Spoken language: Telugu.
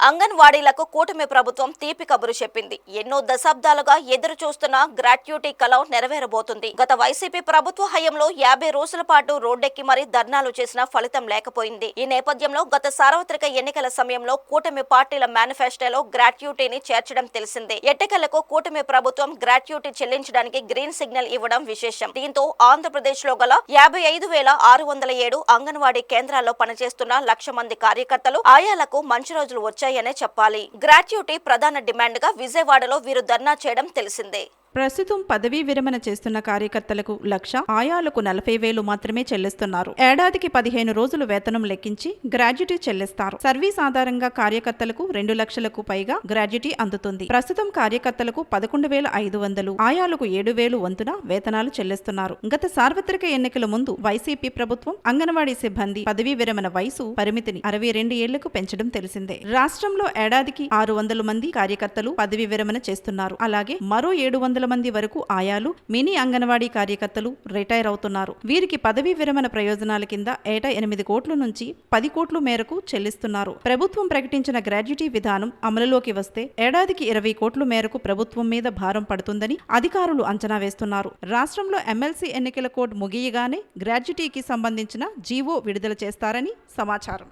అంగన్వాడీలకు కూటమి ప్రభుత్వం తీపి కబురు చెప్పింది. ఎన్నో దశాబ్దాలుగా ఎదురు చూస్తున్న గ్రాట్యుటీ కల నెరవేరబోతుంది. గత వైసీపీ ప్రభుత్వ హయాంలో 50 రోజుల పాటు రోడ్డెక్కి మరీ ధర్నాలు చేసినా ఫలితం లేకపోయింది. ఈ నేపథ్యంలో గత సార్వత్రిక ఎన్నికల సమయంలో కూటమి పార్టీల మేనిఫెస్టోలో గ్రాట్యుటీని చేర్చడం తెలిసిందే. ఎన్నికలకు కూటమి ప్రభుత్వం గ్రాట్యుటీ చెల్లించడానికి గ్రీన్ సిగ్నల్ ఇవ్వడం విశేషం. దీంతో ఆంధ్రప్రదేశ్ లో గల 55,607 అంగన్వాడీ కేంద్రాల్లో పనిచేస్తున్న 1,00,000 మంది కార్యకర్తలు ఆయాలకు మంచి రోజులు వచ్చాయనే చెప్పాలి. గ్రాట్యుటీ ప్రధాన డిమాండ్ గా విజయవాడలో వీరు ధర్నా చేయడం తెలిసిందే. ప్రస్తుతం పదవీ విరమణ చేస్తున్న కార్యకర్తలకు 1,00,000, ఆయాలకు 40,000 మాత్రమే చెల్లిస్తున్నారు. ఏడాదికి 15 రోజులు వేతనం లెక్కించి గ్రాడ్యుటీ చెల్లిస్తారు. సర్వీస్ ఆధారంగా కార్యకర్తలకు 2 లక్షలకు పైగా గ్రాడ్యుటీ అందుతుంది. ప్రస్తుతం కార్యకర్తలకు 11,500, ఆయాలకు 7,000 వంతున వేతనాలు చెల్లిస్తున్నారు. గత సార్వత్రిక ఎన్నికల ముందు వైసీపీ ప్రభుత్వం అంగన్వాడీ సిబ్బంది పదవీ విరమణ వయసు పరిమితిని 62 ఏళ్లకు పెంచడం తెలిసిందే. రాష్ట్రంలో ఏడాదికి 600 మంది కార్యకర్తలు పదవీ విరమణ చేస్తున్నారు. అలాగే మరో 700 మంది వరకు ఆయాలు, మినీ అంగన్వాడీ కార్యకర్తలు రిటైర్ అవుతున్నారు. వీరికి పదవీ విరమణ ప్రయోజనాల కింద ఏటా 8 కోట్ల నుంచి 10 కోట్ల మేరకు చెల్లిస్తున్నారు. ప్రభుత్వం ప్రకటించిన గ్రాడ్యుటీ విధానం అమలులోకి వస్తే ఏడాదికి 20 కోట్ల మేరకు ప్రభుత్వం మీద భారం పడుతుందని అధికారులు అంచనా వేస్తున్నారు. రాష్ట్రంలో ఎమ్మెల్సీ ఎన్నికల కోడ్ ముగియగానే గ్రాడ్యుటీకి సంబంధించిన జీవో విడుదల చేస్తారని సమాచారం.